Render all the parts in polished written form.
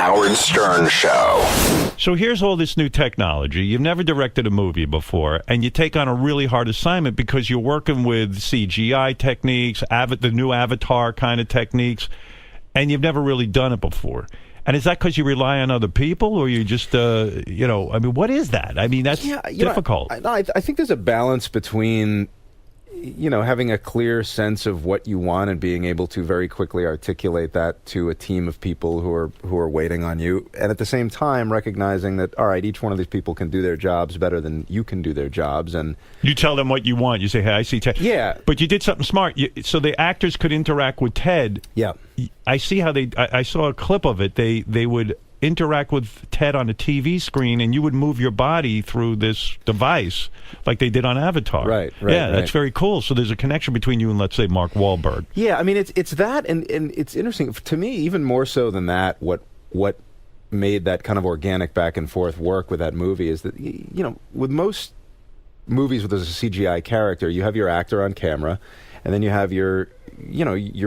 Howard Stern Show. So here's all this new technology. You've never directed a movie before, and you take on a really hard assignment because you're working with CGI techniques, the new Avatar kind of techniques, and you've never really done it before. And is that because you rely on other people, or you just, I mean, what is that? I mean, that's difficult. I think there's a balance between, having a clear sense of what you want and being able to very quickly articulate that to a team of people who are waiting on you, and at the same time recognizing that, all right, each one of these people can do their jobs better than you can do their jobs, and you tell them what you want. You say, "Hey, I see Ted." Yeah, but you did something smart. So the actors could interact with Ted. Yeah, I see how I saw a clip of it. They would interact with Ted on a TV screen, and you would move your body through this device like they did on Avatar. Right. Yeah, that's very cool. So there's a connection between you and, let's say, Mark Wahlberg. Yeah, I mean, it's that, and it's interesting to me, even more so than that. What made that kind of organic back and forth work with that movie is that, with most movies where there's a CGI character, you have your actor on camera, and then you have your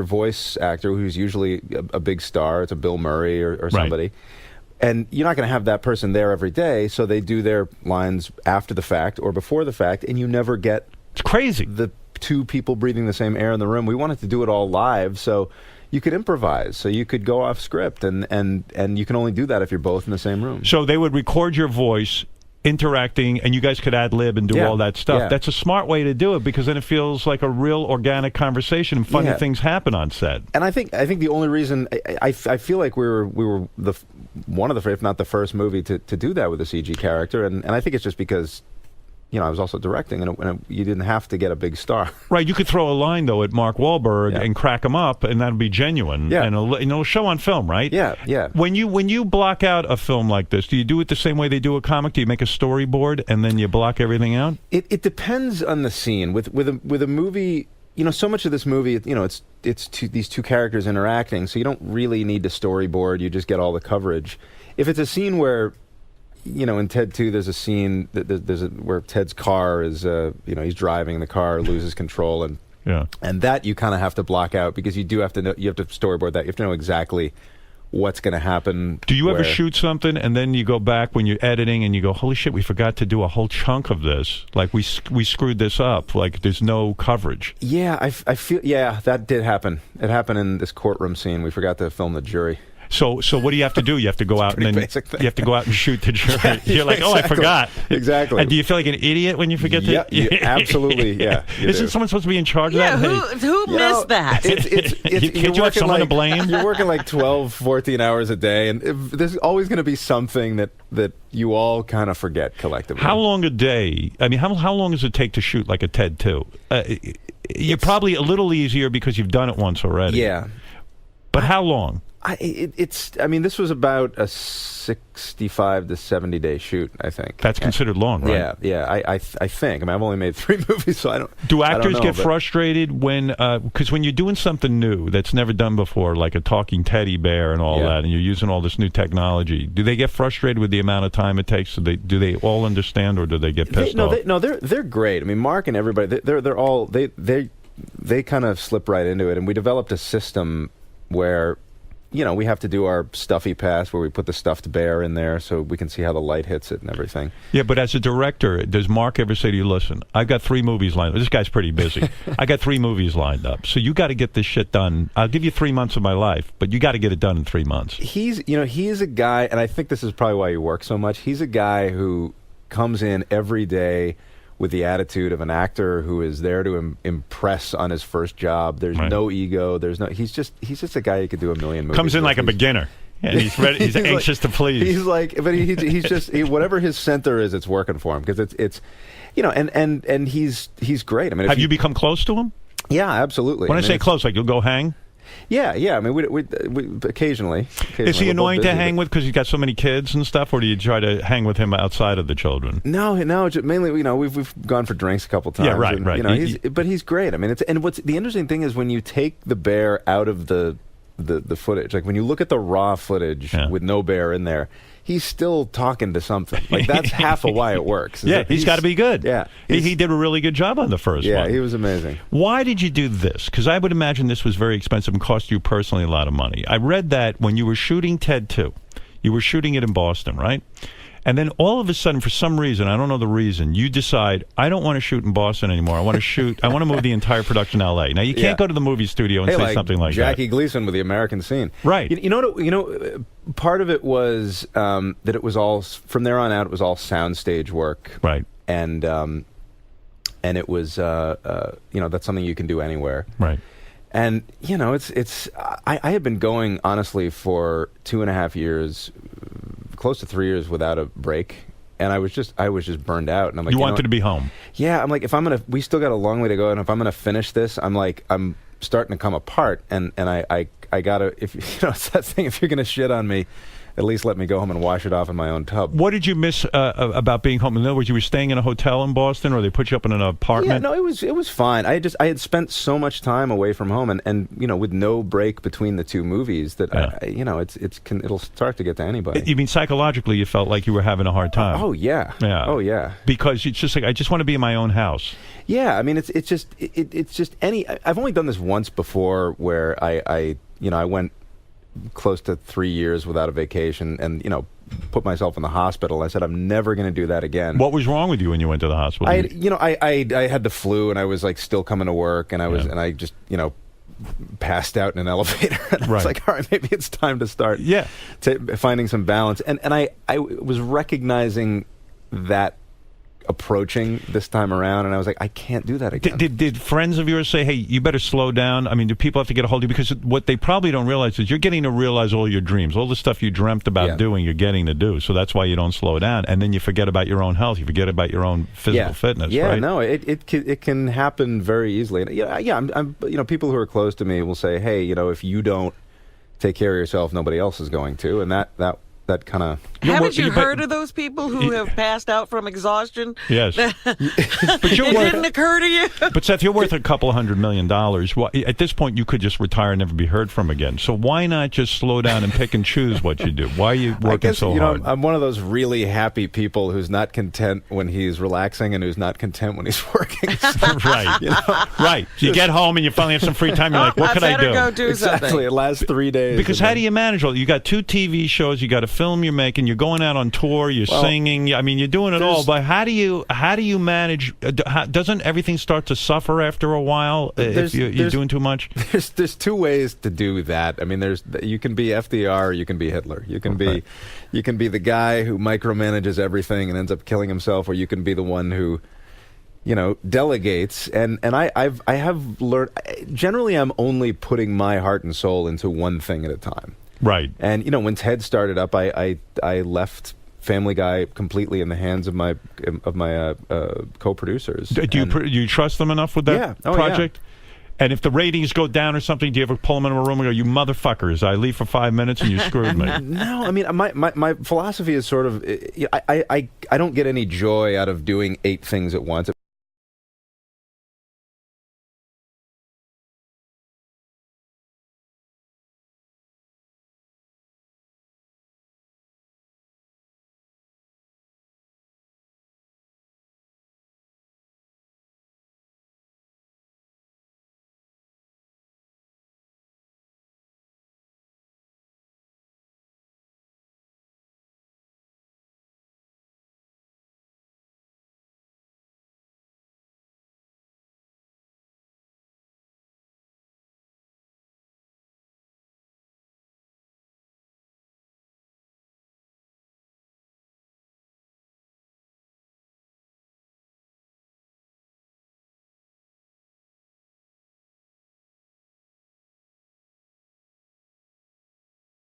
voice actor, who's usually a big star. It's a Bill Murray or somebody. Right. And you're not going to have that person there every day, so they do their lines after the fact or before the fact, and you never get it's crazy the two people breathing the same air in the room. We wanted to do it all live, so you could improvise, so you could go off script, and you can only do that if you're both in the same room. So they would record your voice interacting, and you guys could ad-lib and do all that stuff. Yeah. That's a smart way to do it, because then it feels like a real organic conversation, and funny things happen on set. And I think the only reason I feel like we were one of the, if not the first movie to do that with a CG character, and I think it's just because I was also directing, and you didn't have to get a big star. Right, you could throw a line, though, at Mark Wahlberg and crack him up, and that would be genuine. Yeah. And it'll show on film, right? Yeah, yeah. When you block out a film like this, do you do it the same way they do a comic? Do you make a storyboard, and then you block everything out? It depends on the scene. With a movie, so much of this movie, it's these two characters interacting, so you don't really need to storyboard. You just get all the coverage. If it's a scene where in Ted 2, there's a scene where Ted's car is, he's driving the car, loses control, and that you kind of have to block out, because you have to storyboard that. You have to know exactly what's going to happen. Do you ever shoot something and then you go back when you're editing and you go, holy shit, we forgot to do a whole chunk of this. Like we screwed this up. Like there's no coverage. Yeah, I feel that did happen. It happened in this courtroom scene. We forgot to film the jury. So what do you have to do? You have to go out and then you have to go out and shoot the jury. You're like, I forgot. Exactly. And do you feel like an idiot when you forget to? Yeah, absolutely. Yeah. Isn't someone supposed to be in charge of that? Who missed that? Can't you have someone to blame? You're working like 12, 14 hours a day, and there's always going to be something that you all kind of forget collectively. How long a day? I mean, how long does it take to shoot like a Ted 2? You're probably a little easier because you've done it once already. Yeah. But how long? This was about a 65 to 70 day shoot, I think. That's considered long, right? Yeah. I think. I've only made 3 movies, so I don't. Do actors get frustrated when, because when you're doing something new that's never done before, like a talking teddy bear and all that, and you're using all this new technology, do they get frustrated with the amount of time it takes? Do they all understand, or do they get pissed off? They're great. I mean, Mark and everybody, they're all they kind of slip right into it, and we developed a system where we have to do our stuffy pass where we put the stuffed bear in there so we can see how the light hits it and everything. Yeah, but as a director, does Mark ever say to you, listen, I've got 3 movies lined up. This guy's pretty busy. I got 3 movies lined up, so you got to get this shit done. I'll give you 3 months of my life, but you got to get it done in 3 months. He's a guy, and I think this is probably why he works so much. He's a guy who comes in every day with the attitude of an actor who is there to impress on his first job. There's no ego. He's just a guy who could do a million movies. Comes in like a beginner. And he's ready. He's anxious to please. He's like, but he's just whatever his center is, it's working for him, because it's and he's great. I mean, have you become close to him? Yeah, absolutely. When I say close, like you'll go hang. Yeah. I mean, we occasionally. Is he annoying to hang with because he's got so many kids and stuff, or do you try to hang with him outside of the children? No. Mainly, we've gone for drinks a couple times. Yeah, right. But he's great. I mean, what's the interesting thing is when you take the bear out of the footage, like when you look at the raw footage with no bear in there, he's still talking to something. Like that's half of why it works. He's got to be good. Yeah, he did a really good job on the first one. Yeah, he was amazing. Why did you do this? Because I would imagine this was very expensive and cost you personally a lot of money. I read that when you were shooting Ted 2, You were shooting it in Boston, right? And then all of a sudden, for some reason, I don't know the reason, you decide, I don't want to shoot in Boston anymore. I want to move the entire production to L.A. Now, you can't go to the movie studio and say something like Jackie that. Gleason with the American Scene. Right. Part of it was that it was all, from there on out, it was all soundstage work. Right. And it was, that's something you can do anywhere. Right. And, I had been going, honestly, for 2.5 years, close to 3 years without a break. And I was just burned out. And I'm like, you wanted to be home. Yeah. I'm like, we still got a long way to go. And if I'm going to finish this, I'm starting to come apart. And I gotta, it's that thing, if you're going to shit on me, at least let me go home and wash it off in my own tub. What did you miss about being home? In other words, you were staying in a hotel in Boston, or they put you up in an apartment? Yeah, no, it was fine. I had spent so much time away from home, and with no break between the two movies that it'll start to get to anybody. You mean psychologically, you felt like you were having a hard time? Oh yeah. Oh yeah. Because it's just like, I just want to be in my own house. Yeah, I mean it's just I've only done this once before, where I went close to 3 years without a vacation, and put myself in the hospital. I said, I'm never going to do that again. What was wrong with you when you went to the hospital? I had the flu, and I was like still coming to work, and I just passed out in an elevator. And I was like, all right, maybe it's time to start finding some balance. And I was recognizing that approaching this time around, and I was like, I can't do that again. Did friends of yours say, hey, you better slow down? I mean, do people have to get a hold of you? Because what they probably don't realize is you're getting to realize all your dreams, all the stuff you dreamt about doing, you're getting to do. So that's why you don't slow down, and then you forget about your own health, you forget about your own physical fitness. Yeah, right? No, it can happen very easily. And I'm people who are close to me will say, hey, if you don't take care of yourself, nobody else is going to, and that kind of... Haven't you heard of those people who have passed out from exhaustion? Yes. But it didn't occur to you? But Seth, you're worth $200 million. Well, at this point, you could just retire and never be heard from again. So why not just slow down and pick and choose what you do? Why are you working so hard? I'm one of those really happy people who's not content when he's relaxing and who's not content when he's working. Right. Right. You get home and you finally have some free time. You're like, what can I do? Go do exactly. something. It lasts 3 days. Because how do you manage all? You got 2 TV shows, you got a film you're making, you're going out on tour, you're singing. I mean, you're doing it all. But how do you manage? Doesn't everything start to suffer after a while if you're doing too much? There's 2 ways to do that. I mean, you can be FDR or you can be Hitler. You can be the guy who micromanages everything and ends up killing himself, or you can be the one who delegates. And I have learned, generally I'm only putting my heart and soul into one thing at a time. Right. And when Ted started up, I left Family Guy completely in the hands of my co-producers. Do you trust them enough with that project? Yeah. And if the ratings go down or something, do you ever pull them into a room and go, you motherfuckers, I leave for 5 minutes and you screwed me? No, I mean, my philosophy is sort of, I don't get any joy out of doing 8 things at once.